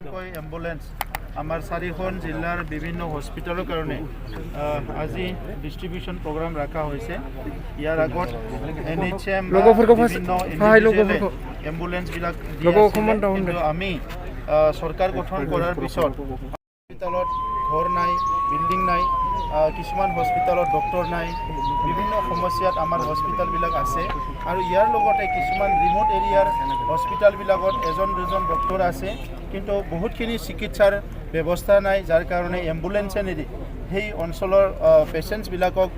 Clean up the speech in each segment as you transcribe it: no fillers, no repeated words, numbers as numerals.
Ambulance আমাৰ 4খন জিলাৰ বিভিন্ন হস্পিটেলৰ কাৰণে আজি ডিষ্ট্ৰিবিউশ্যন প্ৰগ্ৰাম ৰখা হৈছে। ইয়াৰ আগত NHM এম্বুলেন্সবিলাক কিন্তু আমি চৰকাৰ গঠন কৰাৰ পিছত হস্পিটেলত ঘৰ নাই, বিল্ডিং নাই, কিছুমান হস্পিটেলত ডক্টৰ নাই, বিভিন্ন সমস্যাত আমাৰ হস্পিটেলবিলাক আছে। আৰু ইয়াৰ লগতে কিছুমান ৰিমোট এৰিয়াৰ হস্পিটেলবিলাকত এজন দুজন ডক্টৰ আছে, কিন্তু বহুতখিনি চিকিৎসাৰ ব্যৱস্থা নাই, যাৰ কাৰণে এম্বুলেন্সে নিদি সেই অঞ্চলৰ পেচেণ্টছবিলাকক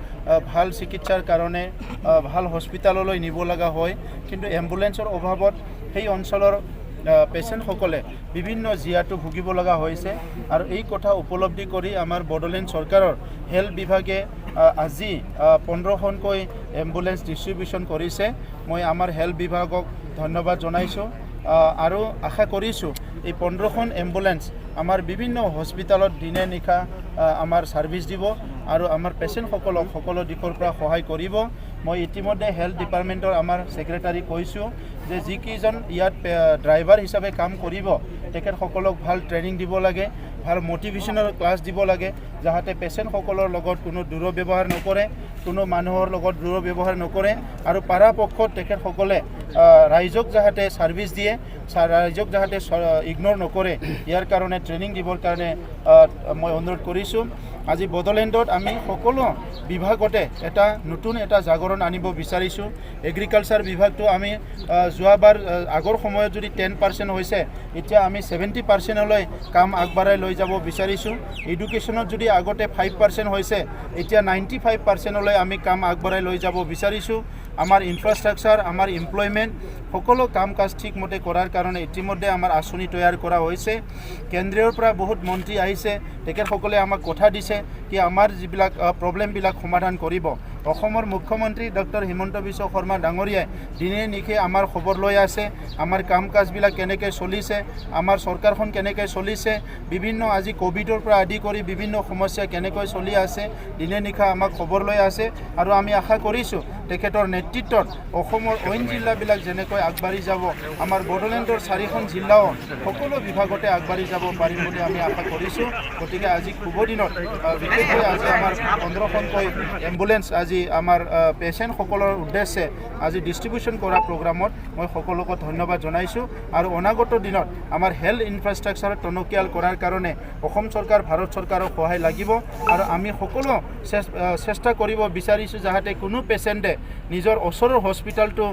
ভাল চিকিৎসাৰ কাৰণে ভাল হস্পিটেললৈ নিব লগা হয়। কিন্তু এম্বুলেন্সৰ অভাৱত সেই অঞ্চলৰ পেচেণ্টসকলে বিভিন্ন জিয়াটো ভুগিব লগা হৈছে। আৰু এই কথা উপলব্ধি কৰি আমাৰ বড়োলেণ্ড চৰকাৰৰ হেল্থ বিভাগে আজি 15খনকৈ এম্বুলেন্স ডিষ্ট্ৰিবিউশ্যন কৰিছে। মই আমাৰ হেল্থ বিভাগক ধন্যবাদ জনাইছোঁ আৰু আশা কৰিছোঁ এই 15খন এম্বুলেন্স আমাৰ বিভিন্ন হস্পিটেলত দিনে নিশা আমাৰ ছাৰ্ভিচ দিব আৰু আমাৰ পেচেণ্টসকলক সকলো দিশৰ পৰা সহায় কৰিব। মই ইতিমধ্যে হেল্থ ডিপাৰ্টমেণ্টৰ আমাৰ ছেক্ৰেটাৰী কৈছোঁ যে যিকেইজন ইয়াত ড্ৰাইভাৰ হিচাপে কাম কৰিব তেখেতসকলক ভাল ট্ৰেইনিং দিব লাগে, ভাল মটিভেশ্যনেল ক্লাছ দিব লাগে, যাতে পেচেণ্টসকলৰ লগত কোনো দুৰ্ব্যৱহাৰ নকৰে, কোনো মানুহৰ লগত দুৰ্ব্যৱহাৰ নকৰে আৰু পৰাপক্ষত তেখেতসকলে ৰাইজক যাতে ছাৰ্ভিচ দিয়ে, ৰাইজক যাতে ইগন'ৰ নকৰে, ইয়াৰ কাৰণে ট্ৰেইনিং দিবৰ কাৰণে মই অনুৰোধ কৰিছোঁ। আজি বড়োলেণ্ডত আমি সকলো বিভাগতে নতুন এটা জাগৰণ আনিব বিচাৰিছোঁ। এগ্ৰিকালচাৰ বিভাগটো আমি যোৱাবাৰ আগৰ সময়ত যদি 10% হৈছে, এতিয়া আমি 70%লৈ কাম আগবঢ়াই লৈ যাব বিচাৰিছোঁ। এডুকেশ্যনত যদি আগতে 5% হৈছে, এতিয়া 95%লৈ আমি কাম আগবঢ়াই লৈ যাব বিচাৰিছোঁ। আমাৰ ইনফ্ৰাষ্ট্ৰাকচাৰ, আমাৰ এমপ্লয়মেণ্ট সকলো কাম কাজ ঠিকমতে কৰাৰ কাৰণে ইতিমধ্যে আমাৰ আঁচনি তৈয়াৰ কৰা হৈছে। কেন্দ্ৰীয়ৰ পৰা বহুত মন্ত্ৰী আহিছে, তেখেতসকলে আমাক কথা দিছে কি আমাৰ যিবিলাক প্ৰব্লেমবিলাক সমাধান কৰিব। অসমৰ মুখ্যমন্ত্ৰী ডক্টৰ হিমন্ত বিশ্ব শৰ্মা ডাঙৰীয়াই দিনে নিশে আমাৰ খবৰ লৈ আছে, আমাৰ কাম কাজবিলাক কেনেকৈ চলিছে, আমাৰ চৰকাৰখন কেনেকৈ চলিছে, বিভিন্ন আজি ক'ভিডৰ পৰা আদি কৰি বিভিন্ন সমস্যা কেনেকৈ চলি আছে, দিনে নিশা আমাক খবৰ লৈ আছে। আৰু আমি আশা কৰিছোঁ তেখেতৰ নেতৃত্বত অসমৰ অইন জিলাবিলাক যেনেকৈ আগবাঢ়ি যাব, আমাৰ বড়োলেণ্ডৰ 4খন জিলাও সকলো বিভাগতে আগবাঢ়ি যাব পাৰিম বুলি আমি আশা কৰিছোঁ। গতিকে আজি শুভ দিনত বিশেষকৈ আজি আমাৰ 15খনকৈ এম্বুলেন্স আজি আমাৰ পেচেণ্টসকলৰ উদ্দেশ্যে আজি ডিষ্ট্ৰিবিউশ্যন কৰা প্ৰগ্ৰামত মই সকলোকে ধন্যবাদ জনাইছোঁ। আৰু অনাগত দিনত আমাৰ হেল্থ ইনফ্ৰাষ্ট্ৰাকচাৰ টনকিয়াল কৰাৰ কাৰণে অসম চৰকাৰ, ভাৰত চৰকাৰৰ সহায় লাগিব। আৰু আমি সকলো চেষ্টা কৰিব বিচাৰিছোঁ যাতে কোনো পেচেণ্টে নিজৰ ওচৰৰ হস্পিটেলটো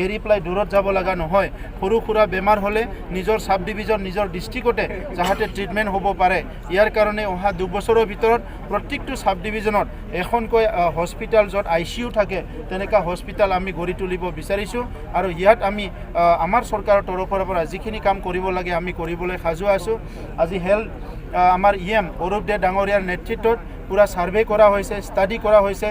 এৰি পেলাই দূৰত যাব লগা নহয়। সৰু সুৰা বেমাৰ হ'লে নিজৰ চাব ডিভিজন, নিজৰ ডিষ্ট্ৰিক্টতে যাতে ট্ৰিটমেণ্ট হ'ব পাৰে, ইয়াৰ কাৰণে অহা 2 বছৰৰ ভিতৰত প্ৰত্যেকটো চাব ডিভিজনত এখনকৈ হস্পিটেল য'ত ICU থাকে তেনেকুৱা হস্পিটেল আমি গঢ়ি তুলিব বিচাৰিছোঁ। আৰু ইয়াত আমি আমাৰ চৰকাৰৰ তৰফৰ পৰা যিখিনি কাম কৰিব লাগে আমি কৰিবলৈ সাজু আছোঁ। আজি হেল্থ আমাৰ EM অৰূপ দে ডাঙৰীয়াৰ নেতৃত্বত পুৰা ছাৰ্ভে কৰা হৈছে, ষ্টাডি কৰা হৈছে,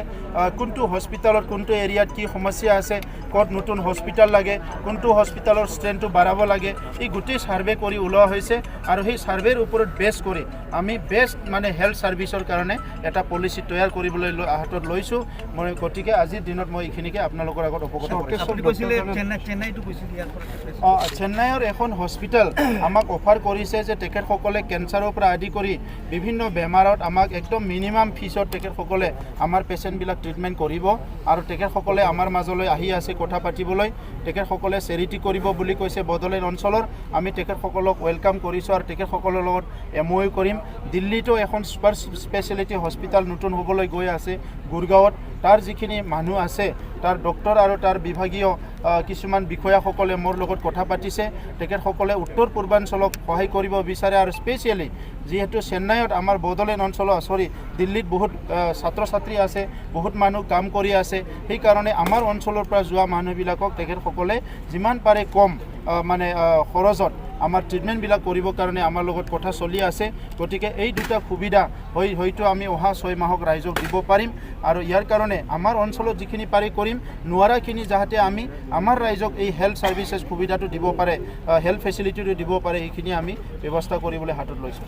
কোনটো হস্পিটেলত কোনটো এৰিয়াত কি সমস্যা আছে, ক'ত নতুন হস্পিটেল লাগে, কোনটো হস্পিটেলৰ ষ্ট্ৰেংথটো বাঢ়াব লাগে, এই গোটেই ছাৰ্ভে কৰি ওলোৱা হৈছে। আৰু সেই ছাৰ্ভেৰ ওপৰত বেছ কৰি আমি বেষ্ট হেল্থ ছাৰ্ভিচৰ কাৰণে এটা পলিচি তৈয়াৰ কৰিবলৈ হাতত লৈছোঁ। মই গতিকে আজিৰ দিনত মই এইখিনিকে আপোনালোকৰ আগত অৱগত কৰিছোঁ। চেন্নাইৰ এখন হস্পিটেল আমাক অফাৰ কৰিছে যে তেখেতসকলে কেঞ্চাৰৰ পৰা আদি কৰি বিভিন্ন বেমাৰত আমাক একদম মিনিমাম ফিজত তেখেতসকলে আমাৰ পেচেণ্টবিলাক ট্ৰিটমেণ্ট কৰিব। আৰু তেখেতসকলে আমাৰ মাজলৈ আহি আছে কথা পাতিবলৈ, তেখেতসকলে চেৰিটি কৰিব বুলি কৈছে বড়োলেণ্ড অঞ্চলৰ। আমি তেখেতসকলক ৱেলকাম কৰিছোঁ আৰু তেখেতসকলৰ লগত MOU কৰিম। দিল্লীতো এখন ছুপাৰ স্পেচিয়েলিটি হস্পিটেল নতুন হ'বলৈ গৈ আছে গুৰগাঁৱত। তাৰ যিখিনি মানুহ আছে, তাৰ ডক্টৰ আৰু তাৰ বিভাগীয় কিছুমান বিষয়াসকলে মোৰ লগত কথা পাতিছে। তেখেতসকলে উত্তৰ পূৰ্বাঞ্চলক সহায় কৰিব বিচাৰে আৰু স্পেচিয়েলি যিহেতু চেন্নাইত আমাৰ বড়োলেণ্ড দিল্লীত বহুত ছাত্ৰ ছাত্ৰী আছে, বহুত মানুহ কাম কৰি আছে, সেইকাৰণে আমাৰ অঞ্চলৰ পৰা যোৱা মানুহবিলাকক তেখেতসকলে যিমান পাৰে কম খৰচত আমাৰ ট্ৰিটমেণ্টবিলাক কৰিবৰ কাৰণে আমাৰ লগত কথা চলি আছে। গতিকে এই দুটা সুবিধা হয়তো আমি অহা 6 মাহক ৰাইজক দিব পাৰিম। আৰু ইয়াৰ কাৰণে আমাৰ অঞ্চলত যিখিনি পাৰি কৰিম, নোৱাৰাখিনি যাতে আমি আমাৰ ৰাইজক এই হেল্থ ছাৰ্ভিচেছ সুবিধাটো দিব পাৰে, হেল্থ ফেচিলিটিটো দিব পাৰে, এইখিনি আমি ব্যৱস্থা কৰিবলৈ হাতত লৈছোঁ।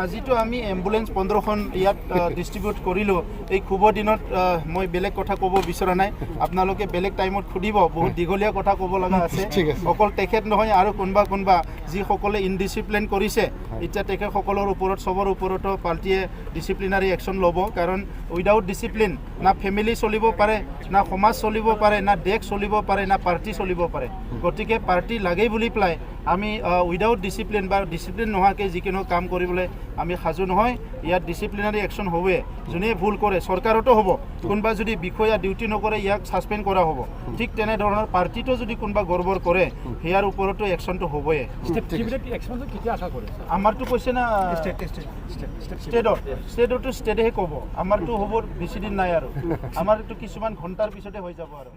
আজিতো আমি এম্বুলেন্স 15খন ইয়াত ডিষ্ট্ৰিবিউট কৰিলোঁ। এই শুভ দিনত মই বেলেগ কথা ক'ব বিচৰা নাই, আপোনালোকে বেলেগ টাইমত সুধিব, বহুত দীঘলীয়া কথা ক'ব লগা আছে। অকল তেখেত নহয় আৰু কোনোবা যিসকলে ইনডিচিপ্লিন কৰিছে, এতিয়া তেখেতসকলৰ ওপৰত চবৰ ওপৰতো পাৰ্টীয়ে ডিচিপ্লিনাৰী একশ্যন ল'ব। কাৰণ উইদাউট ডিচিপ্লিন না ফেমিলি চলিব পাৰে, না সমাজ চলিব পাৰে, না দেশ চলিব পাৰে, না পাৰ্টি চলিব পাৰে। গতিকে পাৰ্টি লাগেই বুলি পেলাই আমি উইদাউট ডিচিপ্লিন বা ডিচিপ্লিন নোহোৱাকৈ যিকোনো কাম কৰিবলৈ আমি সাজু নহয়। ইয়াত ডিচিপ্লিনাৰী একশ্যন হ'বই। যোনে ভুল কৰে চৰকাৰতো হ'ব, কোনোবা যদি বিষয়া ডিউটি নকৰে ইয়াক ছাছপেণ্ড কৰা হ'ব। ঠিক তেনেধৰণৰ পাৰ্টিটো যদি কোনোবা গড়বড় কৰে সেয়াৰ ওপৰতো একশ্যনটো হ'বই। আমাৰতো কৈছে না ষ্টেটতো ষ্টেটেহে ক'ব, আমাৰতো হ'ব বেছি দিন নাই আৰু আমাৰতো কিছুমান ঘণ্টাৰ পিছতে হৈ যাব আৰু।